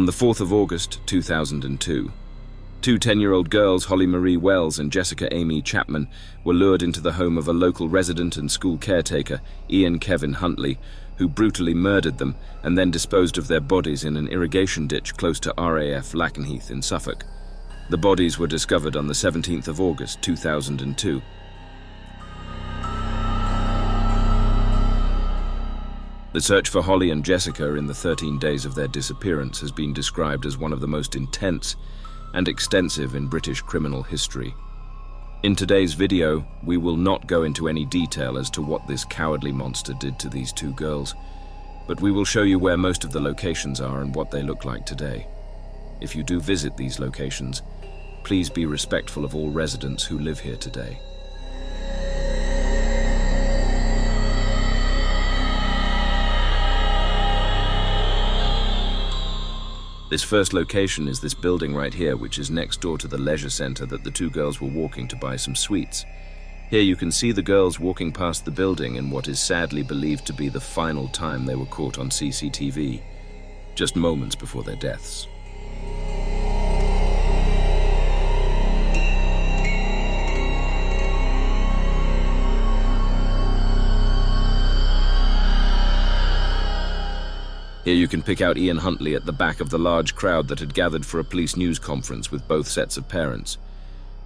the 4th of August 2002, two 10-year-old girls, Holly Marie Wells and Jessica Amiee Chapman, were lured into the home of a local resident and school caretaker, Kevin Huntley, who brutally murdered them and then disposed of their bodies in an irrigation ditch close to RAF Lakenheath in Suffolk. The bodies were discovered on the 17th of August 2002. The search for Holly and Jessica in the 13 days of their disappearance has been described as one of the most intense and extensive in British criminal history. In today's video, we will not go into any detail as to what this cowardly monster did to these two girls, but we will show you where most of the locations are and what they look like today. If you do visit these locations, please be respectful of all residents who live here today. This first location is this building right here, which is next door to the leisure centre that the two girls were walking to buy some sweets. Here you can see the girls walking past the building in what is sadly believed to be the final time they were caught on CCTV, just moments before their deaths. Here you can pick out Ian Huntley at the back of the large crowd that had gathered for a police news conference with both sets of parents.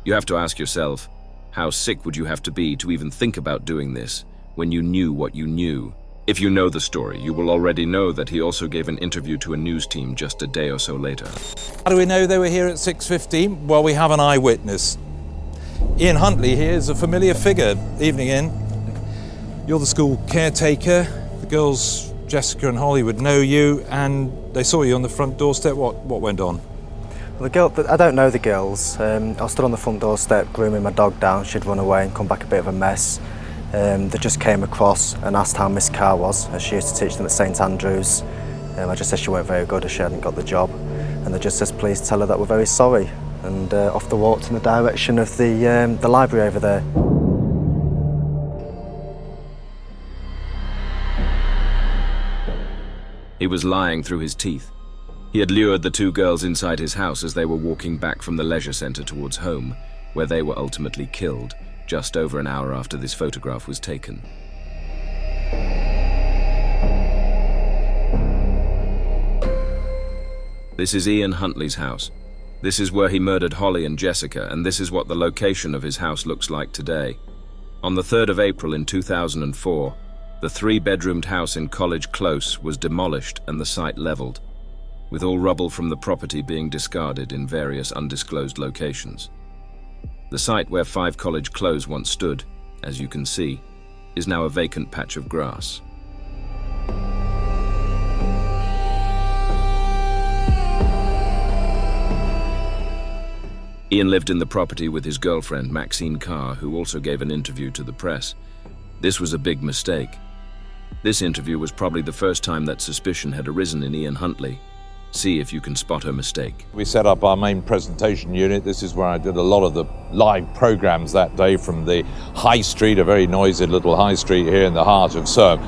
You have to ask yourself, how sick would you have to be to even think about doing this when you knew what you knew? If you know the story, you will already know that he also gave an interview to a news team just a day or so later. How do we know they were here at 6:15? Well, we have an eyewitness. Ian Huntley here is a familiar figure. Evening, Ian. You're the school caretaker. The girls, Jessica and Holly, would know you, and they saw you on the front doorstep. What went on? Well, I don't know the girls. I stood on the front doorstep grooming my dog down. She'd run away and come back a bit of a mess. They just came across and asked how Miss Carr was, as she used to teach them at St Andrews. I just said she weren't very good, as she hadn't got the job. And they just said, please tell her that we're very sorry. And off they walked in the direction of the library over there. He was lying through his teeth. He had lured the two girls inside his house as they were walking back from the leisure centre towards home, where they were ultimately killed, just over an hour after this photograph was taken. This is Ian Huntley's house. This is where he murdered Holly and Jessica, and this is what the location of his house looks like today. On the 3rd of April in 2004, the 3-bedroomed house in College Close was demolished and the site levelled, with all rubble from the property being discarded in various undisclosed locations. The site where 5 College Close once stood, as you can see, is now a vacant patch of grass. Ian lived in the property with his girlfriend, Maxine Carr, who also gave an interview to the press. This was a big mistake. This interview was probably the first time that suspicion had arisen in Ian Huntley. See if you can spot her mistake. We set up our main presentation unit. This is where I did a lot of the live programs that day from the high street, a very noisy little high street here in the heart of Soham.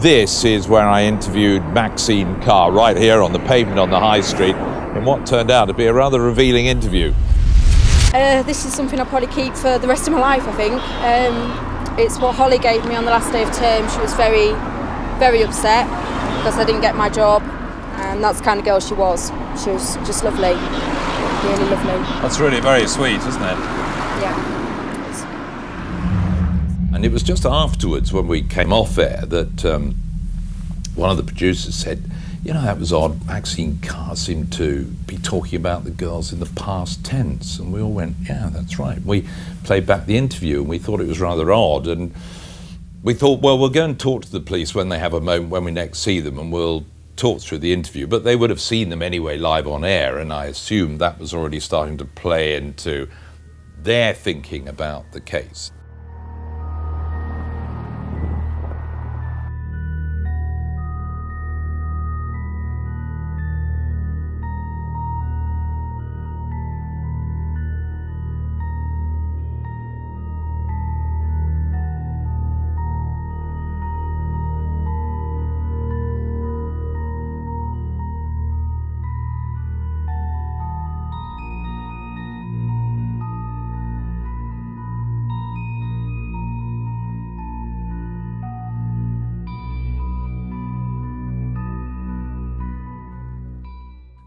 This is where I interviewed Maxine Carr, right here on the pavement on the high street, in what turned out to be a rather revealing interview. This is something I'll probably keep for the rest of my life, I think. It's what Holly gave me on the last day of term. She was very, very upset because I didn't get my job, and that's the kind of girl she was. She was just lovely, really lovely. That's really very sweet, isn't it? Yeah. And it was just afterwards, when we came off air, that one of the producers said, you know, that was odd. Maxine Carr seemed to be talking about the girls in the past tense. And we all went, yeah, that's right. We played back the interview and we thought it was rather odd. And we thought, well, we'll go and talk to the police when they have a moment, when we next see them, and we'll talk through the interview. But they would have seen them anyway live on air, and I assumed that was already starting to play into their thinking about the case.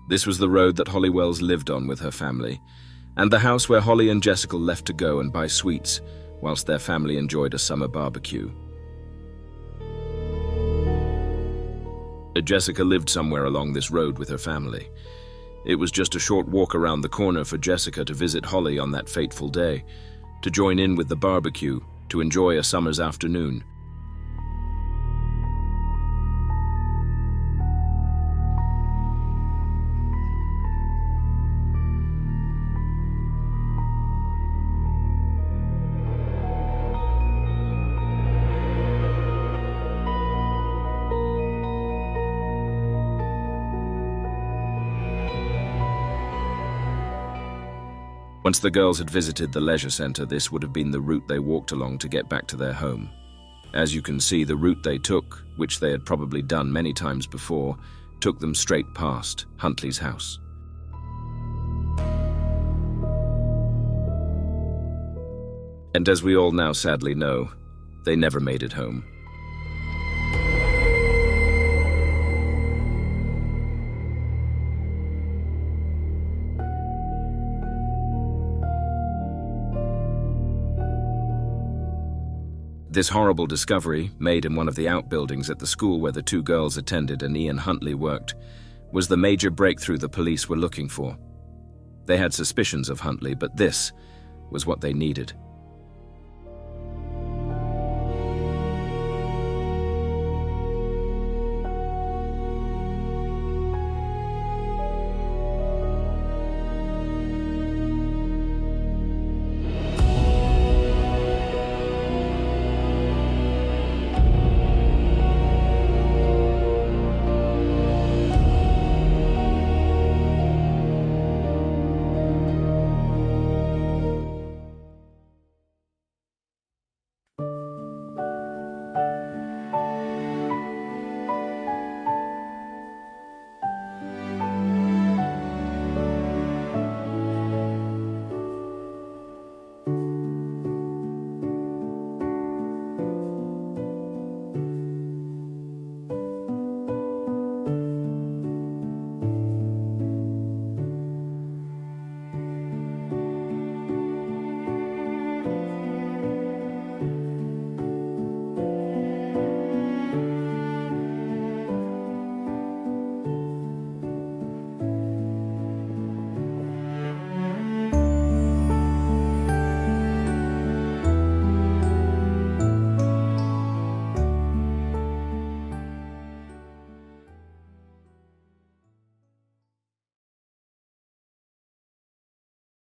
This was the road that Holly Wells lived on with her family, and the house where Holly and Jessica left to go and buy sweets whilst their family enjoyed a summer barbecue. Jessica lived somewhere along this road with her family. It was just a short walk around the corner for Jessica to visit Holly on that fateful day, to join in with the barbecue, to enjoy a summer's afternoon. Once the girls had visited the leisure centre, this would have been the route they walked along to get back to their home. As you can see, the route they took, which they had probably done many times before, took them straight past Huntley's house. And as we all now sadly know, they never made it home. This horrible discovery, made in one of the outbuildings at the school where the two girls attended and Ian Huntley worked, was the major breakthrough the police were looking for. They had suspicions of Huntley, but this was what they needed.